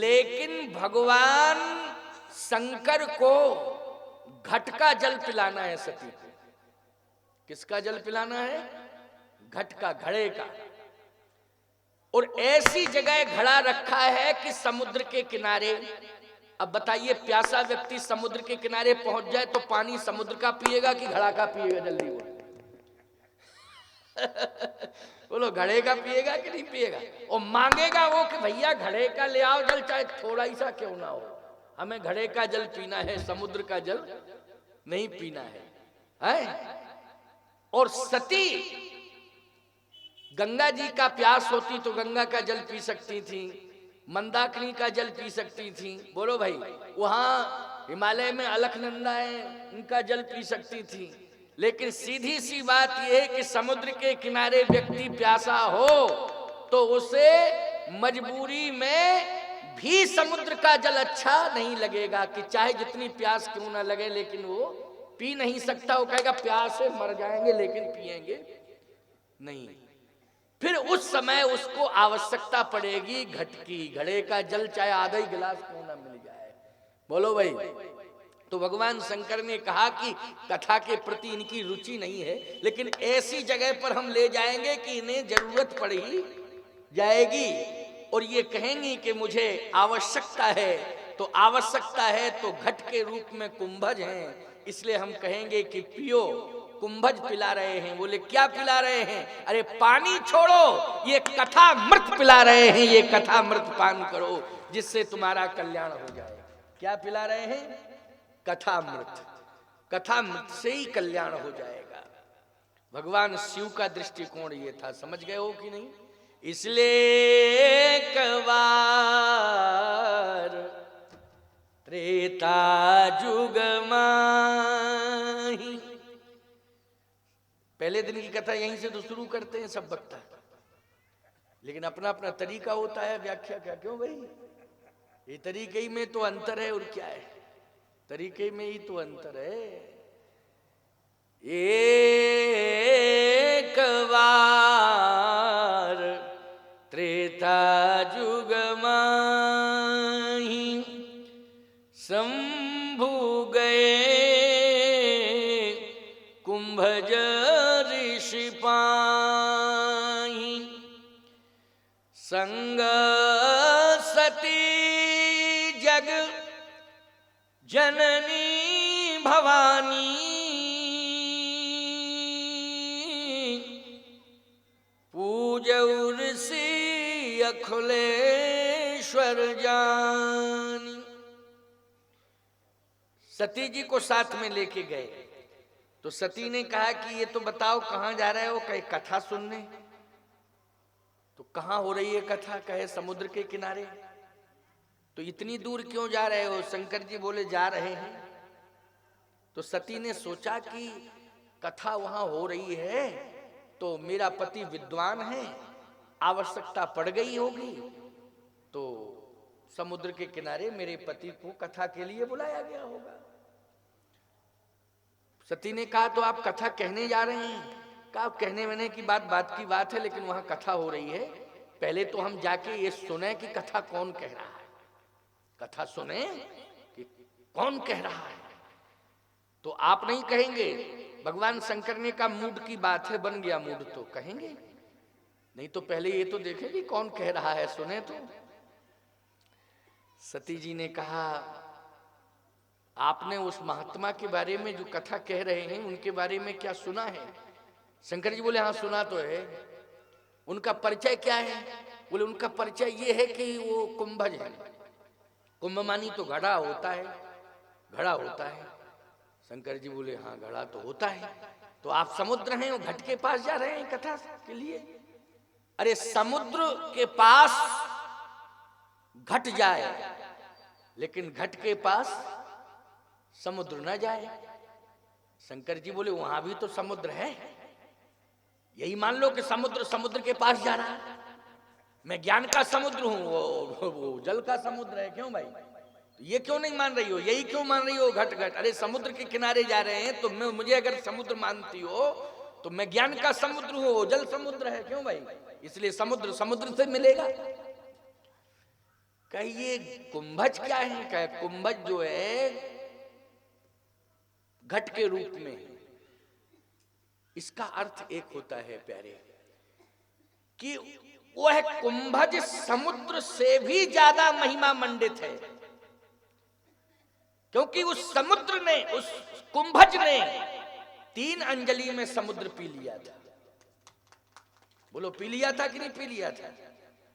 लेकिन भगवान शंकर को घट का जल पिलाना है सती को। किसका जल पिलाना है? घट का, घड़े का। और ऐसी जगह घड़ा रखा है कि समुद्र के किनारे। अब बताइए, प्यासा व्यक्ति समुद्र के किनारे पहुंच जाए तो पानी समुद्र का पिएगा कि घड़ा का पिएगा? जल्दी बोलो। बोलो, घड़े का पिएगा कि नहीं पिएगा? और मांगेगा वो कि भैया घड़े का ले आओ जल, चाहे थोड़ा ही सा क्यों ना हो, हमें घड़े का जल पीना है, समुद्र का जल नहीं पीना है? और सती गंगा जी का प्यास होती तो गंगा का जल पी सकती थी, मंदाकिनी का जल पी सकती थी। बोलो भाई, वहां हिमालय में अलकनंदा है, उनका जल पी सकती थी। लेकिन सीधी सी बात यह है कि समुद्र के किनारे व्यक्ति प्यासा हो तो उसे मजबूरी में भी समुद्र का जल अच्छा नहीं लगेगा, कि चाहे जितनी प्यास क्यों ना लगे लेकिन वो पी नहीं सकता। वो कहेगा प्यास से मर जाएंगे लेकिन पिएंगे नहीं। फिर उस समय उसको आवश्यकता पड़ेगी घट की, घड़े का जल, चाहे आधा ही गिलास क्यों ना मिल जाए। बोलो भाई। तो भगवान शंकर ने कहा कि कथा के प्रति इनकी रुचि नहीं है, लेकिन ऐसी जगह पर हम ले जाएंगे कि इन्हें जरूरत पड़ ही जाएगी और ये कहेंगी कि मुझे आवश्यकता है। तो आवश्यकता है तो घट के रूप में कुंभज हैं, इसलिए हम कहेंगे कि पियो, कुंभज पिला रहे हैं। बोले क्या पिला रहे हैं? अरे पानी छोड़ो, ये कथा मृत पिला रहे हैं, ये कथा मृत पान करो जिससे तुम्हारा कल्याण हो जाए। क्या पिला रहे हैं? कथा मृत। कथा मृत से ही कल्याण हो जाएगा। भगवान शिव का दृष्टिकोण ये था, समझ गए हो कि नहीं? इसलिए एक बार त्रेता जुग माही, पहले दिन की कथा यहीं से तो शुरू करते हैं सब वक्ता, लेकिन अपना अपना तरीका होता है व्याख्या का। क्यों भाई? ये तरीके ही में तो अंतर है, और क्या है? तरीके में ही तो अंतर है। एक बार त्रेता जुग माही शंभु गए कुंभज ऋषि पाही, संग सती जग जननी भवानी, पूजौर सी अखिलेश्वर जानी। सती जी को साथ में लेके गए तो सती ने कहा कि ये तो बताओ कहां जा रहे हो? कहे कथा सुनने। तो कहां हो रही है कथा? कहे समुद्र के किनारे। तो इतनी दूर क्यों जा रहे हो? शंकर जी बोले जा रहे हैं। तो सती ने सोचा कि कथा वहां हो रही है तो मेरा पति विद्वान है, आवश्यकता पड़ गई होगी, तो समुद्र के किनारे मेरे पति को कथा के लिए बुलाया गया होगा। सती ने कहा तो आप कथा कहने जा रहे हैं? कहा कहने वहने की बात की बात है, लेकिन वहां कथा हो रही है, पहले तो हम जाके ये सुने कि कथा कौन कह रहा है। कथा सुने कि कौन कह रहा है। तो आप नहीं कहेंगे? भगवान शंकर ने कहा मूड की बात है, बन गया मूड तो कहेंगे, नहीं तो पहले ये तो देखें कि कौन कह रहा है, सुने तो। सती जी ने कहा आपने उस महात्मा के बारे में जो कथा कह रहे हैं उनके बारे में क्या सुना है? शंकर जी बोले हाँ सुना तो है। उनका परिचय क्या है? बोले उनका परिचय ये है कि वो कुंभज है। कुंभ मानी तो घड़ा होता है, घड़ा होता है। शंकर जी बोले हाँ घड़ा तो होता है। तो आप समुद्र हैं, वो घट के पास जा रहे हैं कथा के लिए? अरे समुद्र के पास घट जाए लेकिन घट के पास समुद्र न जाए। शंकर जी बोले वहां भी तो समुद्र है, यही मान लो कि समुद्र समुद्र के पास जा रहा है। मैं ज्ञान का समुद्र हूं, वो जल का समुद्र है। क्यों भाई? तो ये क्यों नहीं मान रही हो? यही क्यों मान रही हो घट घट? अरे समुद्र के किनारे जा रहे हैं तो मुझे अगर समुद्र मानती हो तो मैं ज्ञान का समुद्र हूं, वो जल समुद्र है। क्यों भाई? इसलिए समुद्र समुद्र से मिलेगा। कहिए कुंभज क्या है? कहे कुंभज जो है घट के रूप में है। इसका अर्थ एक होता है प्यारे कि वह कुंभज समुद्र से भी ज्यादा महिमा मंडित है, क्योंकि उस समुद्र ने, उस कुंभज ने 3 अंजलि में समुद्र पी लिया था। बोलो पी लिया था कि नहीं पी लिया था?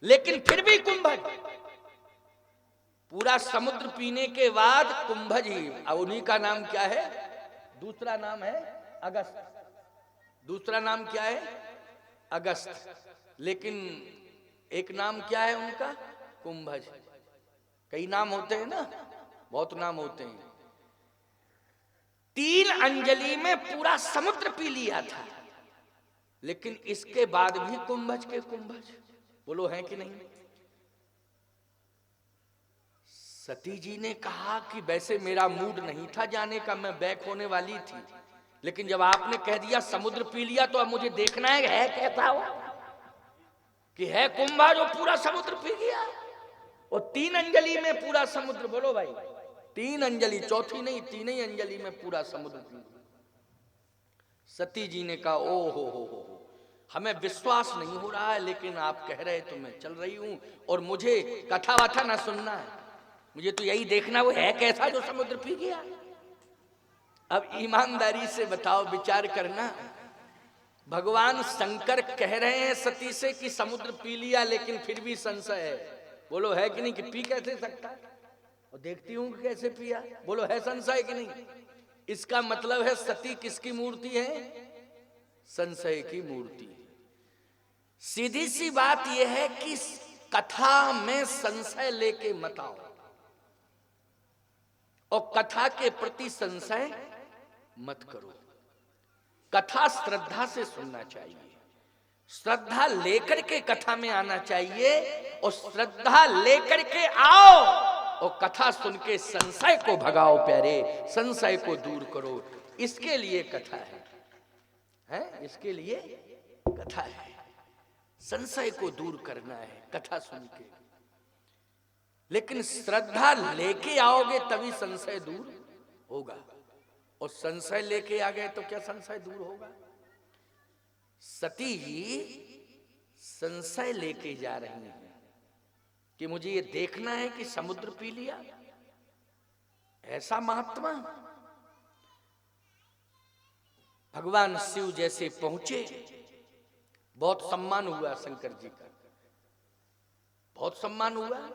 लेकिन फिर भी कुंभज पूरा समुद्र पीने के बाद कुंभज ही, अब उन्हीं का नाम क्या है? दूसरा नाम है अगस्त। दूसरा नाम क्या है? अगस्त। लेकिन एक नाम क्या है उनका? कुंभज। कई नाम होते हैं ना, बहुत नाम होते हैं। 3 अंजलि में पूरा समुद्र पी लिया था, लेकिन इसके बाद भी कुंभज के कुंभज। बोलो है कि नहीं? सती जी ने कहा कि वैसे मेरा मूड नहीं था जाने का, मैं बैक होने वाली थी, लेकिन जब आपने कह दिया समुद्र पी लिया तो अब मुझे देखना है कैसा हो, कि है कुंभा जो पूरा समुद्र पी गया। और 3 अंजलि में पूरा समुद्र, बोलो भाई 3 अंजलि, चौथी नहीं 3 ही अंजलि में पूरा समुद्र पी गया। सती जी ने कहा ओ हो, हमें विश्वास नहीं हो रहा है, लेकिन आप कह रहे तो मैं चल रही हूं, और मुझे कथा वाथा ना सुनना है, मुझे तो यही देखना वो है कैसा जो समुद्र पी गया। अब ईमानदारी से बताओ, विचार करना, भगवान शंकर कह रहे हैं सती से कि समुद्र पी लिया, लेकिन फिर भी संशय है। बोलो है कि नहीं? कि पी कैसे सकता है, और देखती हूं कैसे पिया। बोलो है संशय कि नहीं? इसका मतलब है सती किसकी मूर्ति है? संशय की मूर्ति। सीधी सी बात यह है कि कथा में संशय लेके मत आओ, और कथा के प्रति संशय मत करो। कथा श्रद्धा से सुनना चाहिए, श्रद्धा लेकर के कथा में आना चाहिए, और श्रद्धा लेकर के आओ और कथा सुन के संशय को भगाओ प्यारे, संशय को दूर करो। इसके लिए कथा है? इसके लिए कथा है। संशय को दूर करना है कथा सुन के, लेकिन श्रद्धा लेके आओगे तभी संशय दूर होगा, और संशय लेके आ गए तो क्या संशय दूर होगा? सती जी संशय लेके जा रही हैं कि मुझे ये देखना है कि समुद्र पी लिया, ऐसा महात्मा। भगवान शिव जैसे पहुंचे, बहुत सम्मान हुआ शंकर जी का, बहुत सम्मान हुआ।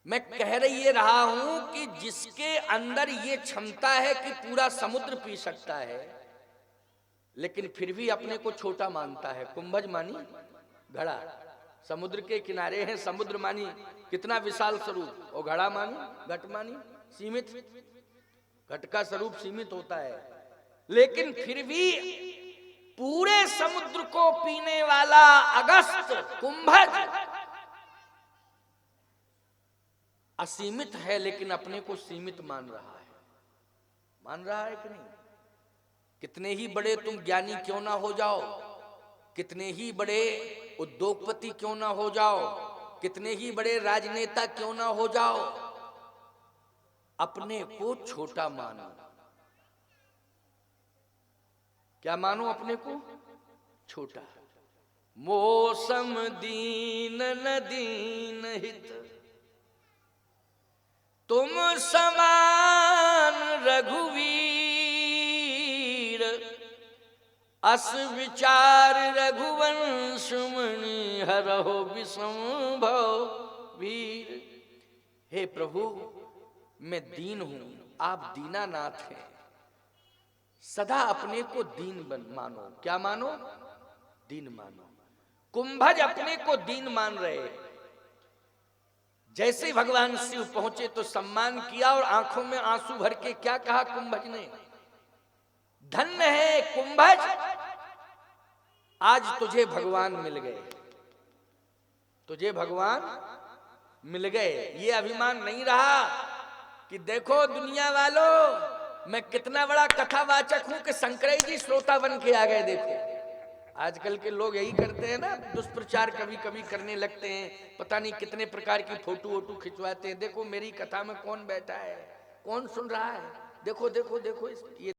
मैं कह रही ये रहा हूं कि जिसके अंदर ये क्षमता है कि पूरा समुद्र पी सकता है, लेकिन फिर भी अपने को छोटा मानता है। कुंभज मानी घड़ा, समुद्र के किनारे है, समुद्र मानी कितना विशाल स्वरूप, और घड़ा मानी, घट मानी सीमित। घट का स्वरूप सीमित होता है, लेकिन फिर भी पूरे समुद्र को पीने वाला अगस्त कुंभज असीमित है, लेकिन अपने को सीमित मान रहा है। मान रहा है कि नहीं? कितने ही बड़े तुम ज्ञानी क्यों ना हो जाओ, कितने ही बड़े उद्योगपति क्यों ना हो जाओ, कितने ही बड़े राजनेता क्यों ना हो जाओ, अपने को छोटा मानो। क्या मानो? अपने को छोटा। मौसम दीन न दीन हित, तुम समान रघुवीर, अस विचार रघुवंश मणि हरहो विषम भव वीर। हे प्रभु, मैं दीन हूं, आप दीनानाथ हैं, सदा अपने को दीन मानो। क्या मानो? दीन मानो। कुंभज अपने को दीन मान रहे। जैसे भगवान शिव पहुंचे तो सम्मान किया, और आंखों में आंसू भर के क्या कहा कुंभज ने? धन्य है कुंभज, आज तुझे भगवान मिल गए, तुझे भगवान मिल गए। ये अभिमान नहीं रहा कि देखो दुनिया वालों, मैं कितना बड़ा कथावाचक हूं कि शंकरई जी श्रोता बन के आ गए। देखो आजकल के लोग यही करते हैं ना, दुष्प्रचार कभी कभी करने लगते हैं, पता नहीं कितने प्रकार की फोटो वोटो खिंचवाते हैं। देखो मेरी कथा में कौन बैठा है, कौन सुन रहा है, देखो देखो देखो ये